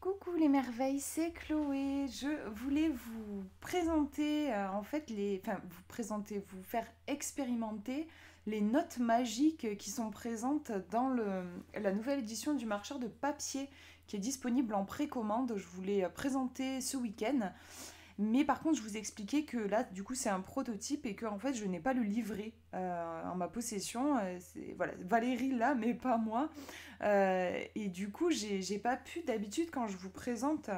Coucou les merveilles, c'est Chloé. Je voulais vous présenter, vous faire expérimenter les notes magiques qui sont présentes dans la nouvelle édition du marcheur de papier qui est disponible en précommande. Je vous l'ai présenté ce week-end. Mais par contre, je vous expliquais que là, du coup, c'est un prototype et que en fait, je n'ai pas le livret en ma possession. Voilà, Valérie là, mais pas moi. Et du coup, j'ai pas pu, d'habitude, quand je vous présente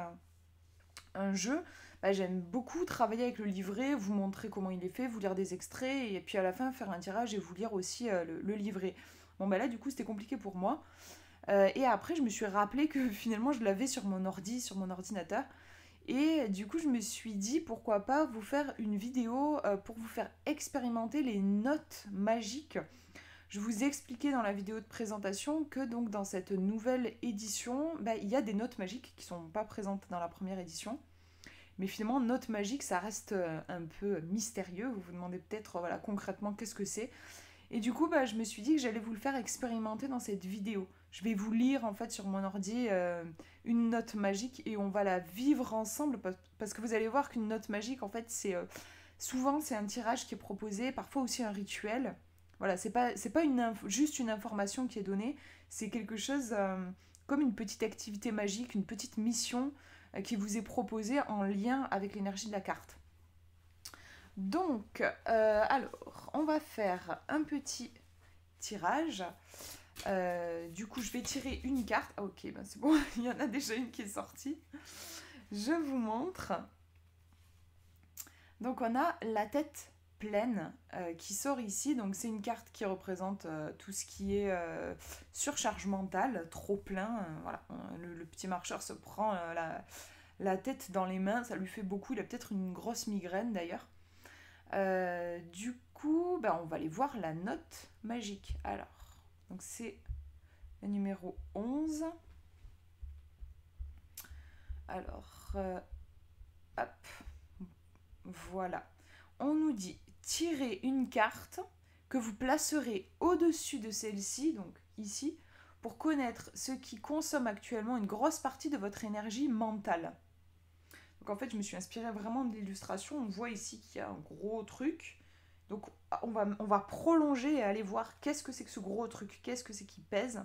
un jeu, bah, j'aime beaucoup travailler avec le livret, vous montrer comment il est fait, vous lire des extraits et puis à la fin faire un tirage et vous lire aussi le livret. Bon, bah là, du coup, c'était compliqué pour moi. Et après, je me suis rappelé que finalement, je l'avais sur mon ordi, sur mon ordinateur. Et du coup, je me suis dit pourquoi pas vous faire une vidéo pour vous faire expérimenter les notes magiques. Je vous ai expliqué dans la vidéo de présentation que donc dans cette nouvelle édition, bah, il y a des notes magiques qui ne sont pas présentes dans la première édition. Mais finalement, notes magiques, ça reste un peu mystérieux. Vous vous demandez peut-être voilà, concrètement qu'est-ce que c'est. Et du coup, bah, je me suis dit que j'allais vous le faire expérimenter dans cette vidéo. Je vais vous lire en fait sur mon ordi une note magique et on va la vivre ensemble parce que vous allez voir qu'une note magique en fait souvent c'est un tirage qui est proposé, parfois aussi un rituel. Voilà, c'est pas juste une information qui est donnée, c'est quelque chose comme une petite activité magique, une petite mission qui vous est proposée en lien avec l'énergie de la carte. Donc, alors, on va faire un petit tirage. Du coup, je vais tirer une carte. Ah, ok, ben c'est bon, il y en a déjà une qui est sortie. Je vous montre. Donc, on a la tête pleine qui sort ici. Donc, c'est une carte qui représente tout ce qui est surcharge mentale, trop plein. Voilà, le petit marcheur se prend la tête dans les mains. Ça lui fait beaucoup. Il a peut-être une grosse migraine d'ailleurs. Du coup, bah, on va aller voir la note magique. Alors, donc c'est le numéro 11. Alors, hop, voilà. On nous dit tirez une carte que vous placerez au-dessus de celle-ci, donc ici, pour connaître ce qui consomme actuellement une grosse partie de votre énergie mentale. Donc en fait, je me suis inspirée vraiment de l'illustration. On voit ici qu'il y a un gros truc. Donc on va prolonger et aller voir qu'est-ce que c'est que ce gros truc, qu'est-ce que c'est qui pèse.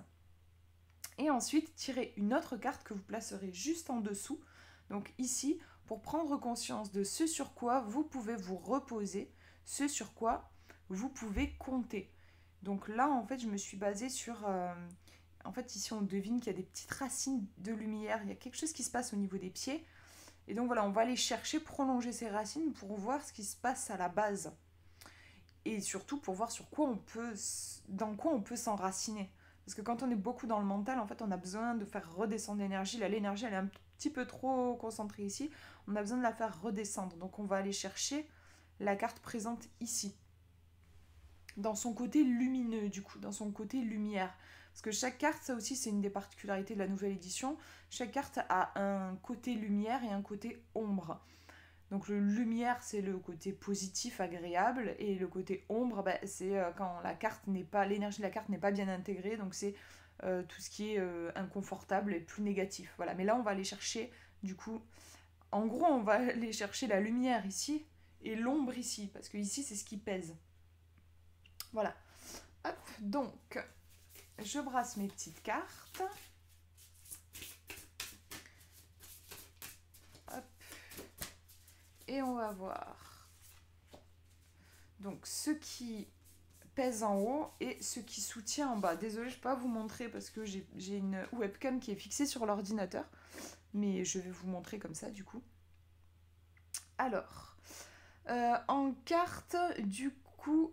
Et ensuite, tirer une autre carte que vous placerez juste en dessous, donc ici, pour prendre conscience de ce sur quoi vous pouvez vous reposer, ce sur quoi vous pouvez compter. Donc là, en fait, je me suis basée sur... en fait, ici, on devine qu'il y a des petites racines de lumière, il y a quelque chose qui se passe au niveau des pieds. Et donc voilà, on va aller chercher, prolonger ces racines pour voir ce qui se passe à la base. Et surtout pour voir dans quoi on peut s'enraciner. Parce que quand on est beaucoup dans le mental, en fait, on a besoin de faire redescendre l'énergie. Là, l'énergie, elle est un petit peu trop concentrée ici. On a besoin de la faire redescendre. Donc, on va aller chercher la carte présente ici. Dans son côté lumineux, du coup, dans son côté lumière. Parce que chaque carte, ça aussi, c'est une des particularités de la nouvelle édition. Chaque carte a un côté lumière et un côté ombre. Donc le lumière, c'est le côté positif, agréable, et le côté ombre, bah, c'est quand l'énergie de la carte n'est pas bien intégrée, donc c'est tout ce qui est inconfortable et plus négatif. Voilà. Mais là, on va aller chercher, du coup, en gros, on va aller chercher la lumière ici et l'ombre ici, parce que ici, c'est ce qui pèse. Voilà. Hop, donc, je brasse mes petites cartes. Hop. Et on va voir. Donc, ce qui pèse en haut et ce qui soutient en bas. Désolée, je ne peux pas vous montrer parce que j'ai une webcam qui est fixée sur l'ordinateur. Mais je vais vous montrer comme ça, du coup. Alors, en carte, du coup,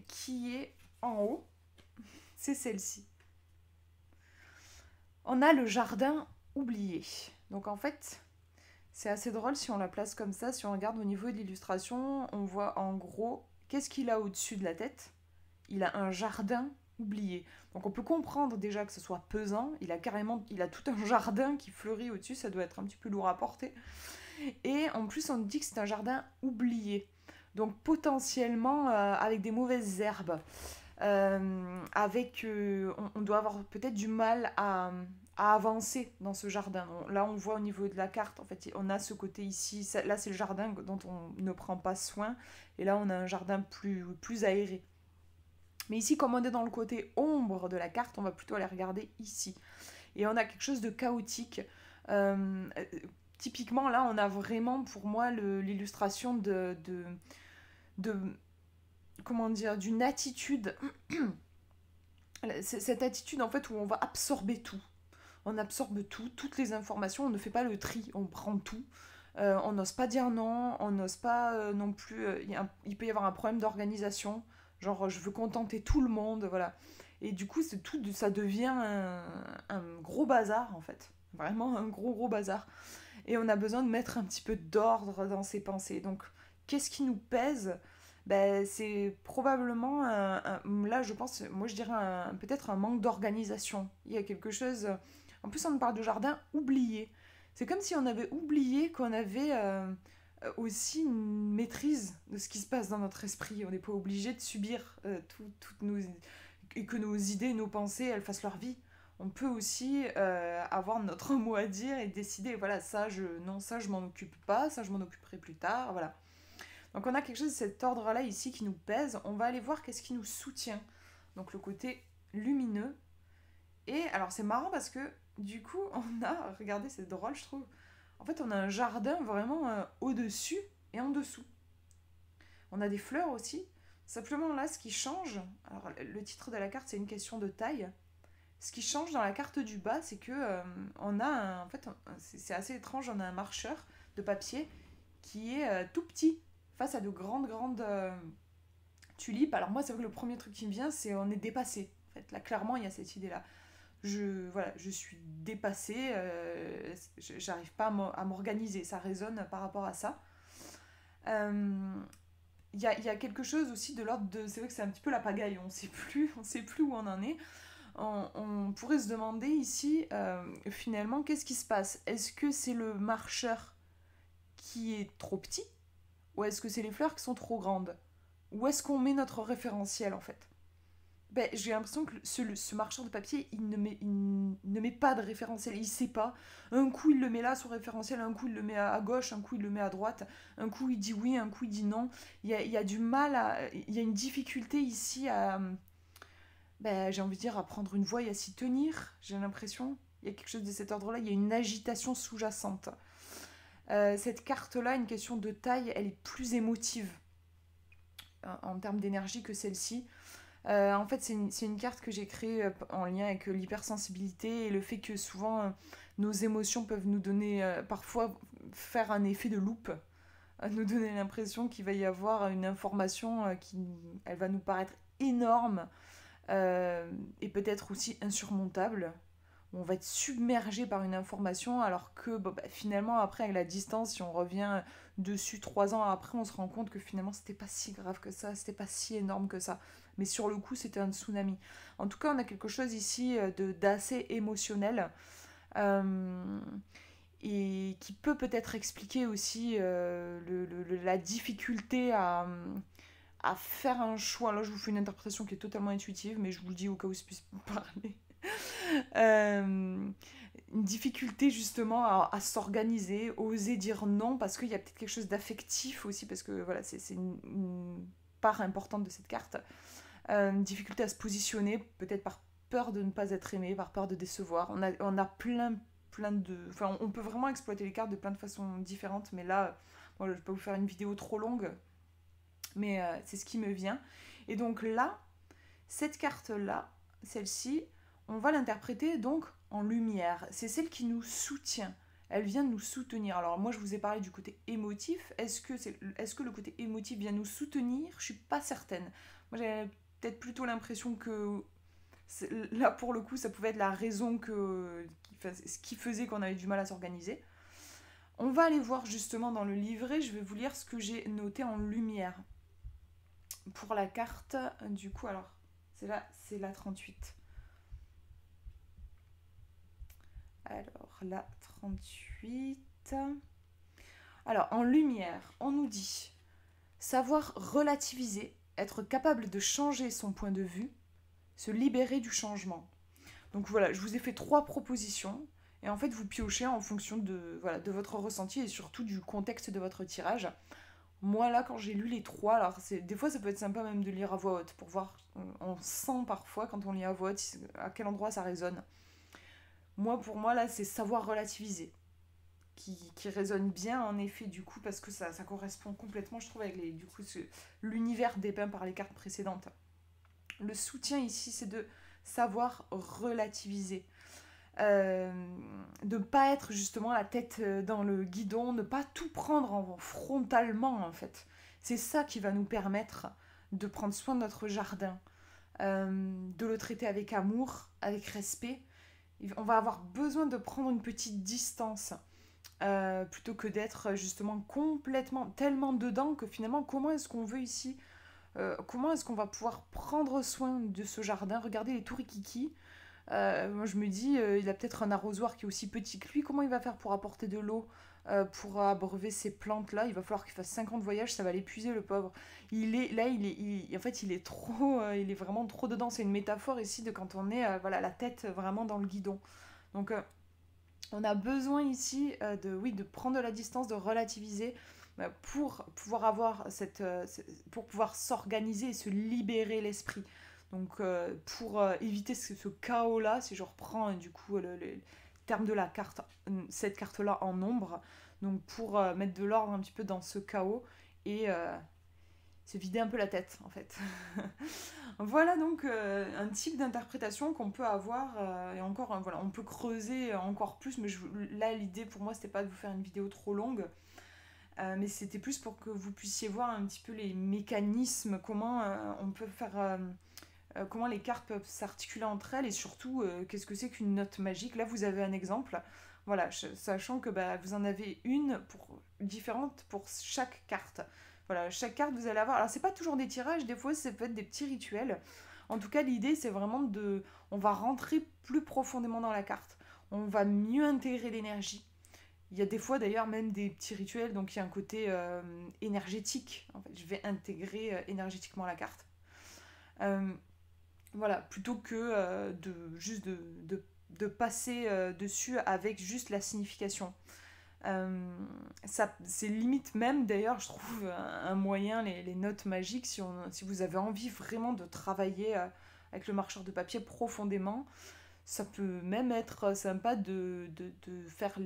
qui est en haut, c'est celle-ci. On a le jardin oublié. Donc, en fait... C'est assez drôle si on la place comme ça, si on regarde au niveau de l'illustration, on voit en gros qu'est-ce qu'il a au-dessus de la tête. Il a un jardin oublié. Donc on peut comprendre déjà que ce soit pesant, il a tout un jardin qui fleurit au-dessus, ça doit être un petit peu lourd à porter. Et en plus on dit que c'est un jardin oublié. Donc potentiellement avec des mauvaises herbes. On doit avoir peut-être du mal à à avancer dans ce jardin. Là, on voit au niveau de la carte, en fait, on a ce côté ici. Là, c'est le jardin dont on ne prend pas soin. Et là, on a un jardin plus aéré. Mais ici, comme on est dans le côté ombre de la carte, on va plutôt aller regarder ici. Et on a quelque chose de chaotique. Typiquement, là, on a vraiment, pour moi, l'illustration comment dire, d'une attitude. Cette attitude, en fait, où on va absorber tout. On absorbe tout, toutes les informations, on ne fait pas le tri, on prend tout. On n'ose pas dire non, on n'ose pas non plus... il peut y avoir un problème d'organisation, genre je veux contenter tout le monde, voilà. Et du coup, ça devient un gros bazar, en fait. Vraiment un gros bazar. Et on a besoin de mettre un petit peu d'ordre dans ses pensées. Donc, qu'est-ce qui nous pèse? Ben, c'est probablement, là je pense, moi je dirais peut-être un manque d'organisation. Il y a quelque chose, en plus on parle de jardin oublié. C'est comme si on avait oublié qu'on avait aussi une maîtrise de ce qui se passe dans notre esprit. On n'est pas obligé de subir toutes nos... et que nos idées, nos pensées, elles fassent leur vie. On peut aussi avoir notre mot à dire et décider, voilà, ça je m'en occupe pas, ça je m'en occuperai plus tard, voilà. Donc on a quelque chose de cet ordre-là ici qui nous pèse. On va aller voir qu'est-ce qui nous soutient. Donc le côté lumineux. Et alors c'est marrant parce que du coup on a, regardez c'est drôle je trouve, en fait on a un jardin vraiment au-dessus et en dessous. On a des fleurs aussi. Simplement là ce qui change, alors le titre de la carte c'est une question de taille. Ce qui change dans la carte du bas c'est que on a en fait c'est assez étrange, on a un marcheur de papier qui est tout petit face à de grandes tulipes. Alors moi, c'est vrai que le premier truc qui me vient, c'est on est dépassé. En fait, là, clairement, il y a cette idée-là. Je suis dépassée, j'arrive pas à m'organiser. Ça résonne par rapport à ça. Il y a quelque chose aussi de l'ordre de... C'est vrai que c'est un petit peu la pagaille, on sait plus où on en est. On pourrait se demander ici, finalement, qu'est-ce qui se passe? Est-ce que c'est le marcheur qui est trop petit? Ou est-ce que c'est les fleurs qui sont trop grandes? Où est-ce qu'on met notre référentiel en fait? Ben, j'ai l'impression que ce marchand de papier, il ne met pas de référentiel, il sait pas. Un coup, il le met là, son référentiel, un coup, il le met à gauche, un coup, il le met à droite, un coup, il dit oui, un coup, il dit non. Il y a du mal il y a une difficulté ici à... Ben, j'ai envie de dire, à prendre une voie et à s'y tenir, j'ai l'impression. Il y a quelque chose de cet ordre-là, il y a une agitation sous-jacente. Cette carte-là, une question de taille, elle est plus émotive en termes d'énergie que celle-ci. En fait, c'est une carte que j'ai créée en lien avec l'hypersensibilité et le fait que souvent nos émotions peuvent nous donner, parfois faire un effet de loupe, nous donner l'impression qu'il va y avoir une information elle va nous paraître énorme et peut-être aussi insurmontable. On va être submergé par une information alors que finalement après avec la distance, si on revient dessus 3 ans après, on se rend compte que finalement c'était pas si grave que ça, c'était pas si énorme que ça, mais sur le coup c'était un tsunami. En tout cas on a quelque chose ici d'assez émotionnel et qui peut-être expliquer aussi la difficulté à faire un choix. Là je vous fais une interprétation qui est totalement intuitive, mais je vous le dis au cas où je puisse parler. Une difficulté justement à s'organiser, oser dire non, parce qu'il y a peut-être quelque chose d'affectif aussi, parce que voilà, c'est une part importante de cette carte. Une difficulté à se positionner, peut-être par peur de ne pas être aimé, par peur de décevoir. On a plein de... Enfin, on peut vraiment exploiter les cartes de plein de façons différentes, mais là, bon, je ne vais pas vous faire une vidéo trop longue, mais c'est ce qui me vient. Et donc là, cette carte-là, celle-ci, on va l'interpréter donc en lumière. C'est celle qui nous soutient. Elle vient nous soutenir. Alors moi, je vous ai parlé du côté émotif. Est-ce que le côté émotif vient nous soutenir? Je suis pas certaine. Moi, j'ai peut-être plutôt l'impression que là, pour le coup, ça pouvait être la raison ce qui faisait qu'on avait du mal à s'organiser. On va aller voir justement dans le livret. Je vais vous lire ce que j'ai noté en lumière. Pour la carte, du coup, alors, c'est la 38. Alors, la 38. Alors, en lumière, on nous dit savoir relativiser, être capable de changer son point de vue, se libérer du changement. Donc voilà, je vous ai fait 3 propositions. Et en fait, vous piochez en fonction de, voilà, de votre ressenti et surtout du contexte de votre tirage. Moi, là, quand j'ai lu les 3, alors des fois, ça peut être sympa même de lire à voix haute pour voir. On sent parfois, quand on lit à voix haute, à quel endroit ça résonne. Moi, pour moi, là, c'est savoir relativiser qui résonne bien, en effet, du coup, parce que ça correspond complètement, je trouve, avec du coup, l'univers dépeint par les cartes précédentes. Le soutien ici, c'est de savoir relativiser. De ne pas être justement la tête dans le guidon, ne pas tout prendre frontalement en fait. C'est ça qui va nous permettre de prendre soin de notre jardin, de le traiter avec amour, avec respect. On va avoir besoin de prendre une petite distance plutôt que d'être justement complètement tellement dedans que finalement comment est-ce qu'on veut ici comment est-ce qu'on va pouvoir prendre soin de ce jardin. Regardez les tourikiki. Moi je me dis, il a peut-être un arrosoir qui est aussi petit que lui, comment il va faire pour apporter de l'eau pour abreuver ces plantes là? Il va falloir qu'il fasse 50 voyages, ça va l'épuiser le pauvre. En fait il est trop, il est vraiment trop dedans. C'est une métaphore ici de quand on est voilà, la tête vraiment dans le guidon. Donc on a besoin ici de prendre de la distance, de relativiser pour pouvoir pour pouvoir s'organiser et se libérer l'esprit. Donc pour éviter ce chaos-là, si je reprends du coup le terme de la carte, cette carte-là en ombre, donc pour mettre de l'ordre un petit peu dans ce chaos et se vider un peu la tête en fait. Voilà donc un type d'interprétation qu'on peut avoir et encore voilà, on peut creuser encore plus, mais là l'idée pour moi c'était pas de vous faire une vidéo trop longue. Mais c'était plus pour que vous puissiez voir un petit peu les mécanismes, comment on peut faire, comment les cartes peuvent s'articuler entre elles et surtout qu'est-ce que c'est qu'une note magique. Là vous avez un exemple, voilà, sachant que vous en avez une différente pour chaque carte. Voilà, chaque carte vous allez avoir. Alors c'est pas toujours des tirages, des fois ça peut être des petits rituels. En tout cas l'idée c'est vraiment on va rentrer plus profondément dans la carte. On va mieux intégrer l'énergie. Il y a des fois d'ailleurs même des petits rituels, donc il y a un côté énergétique. En fait, je vais intégrer énergétiquement la carte. Voilà, plutôt que de passer dessus avec juste la signification. C'est limite même d'ailleurs, je trouve, un moyen, les notes magiques, si vous avez envie vraiment de travailler avec le marqueur de papier profondément. Ça peut même être sympa de faire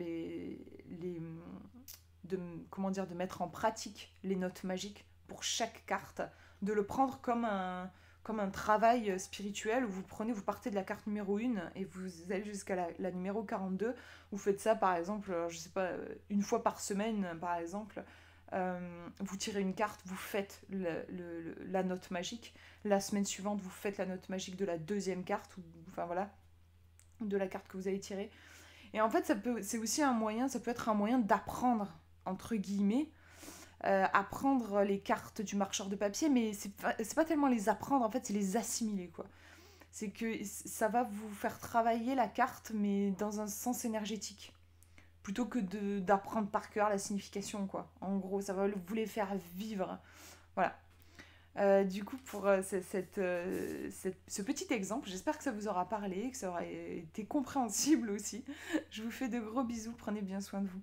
de mettre en pratique les notes magiques pour chaque carte, de le prendre comme un travail spirituel où vous partez de la carte numéro 1 et vous allez jusqu'à la numéro 42. Vous faites ça par exemple, je sais pas, une fois par semaine par exemple. Vous tirez une carte, vous faites la note magique. La semaine suivante, vous faites la note magique de la deuxième carte, enfin voilà, de la carte que vous allez tirer. Et en fait, c'est aussi ça peut être un moyen d'apprendre, entre guillemets, apprendre les cartes du marqueur de papier, mais c'est pas tellement les apprendre, en fait, c'est les assimiler, quoi. C'est que ça va vous faire travailler la carte, mais dans un sens énergétique. Plutôt que d'apprendre par cœur la signification, quoi. En gros, ça va vous les faire vivre. Voilà. Du coup, pour ce petit exemple, j'espère que ça vous aura parlé, que ça aura été compréhensible aussi. Je vous fais de gros bisous, prenez bien soin de vous.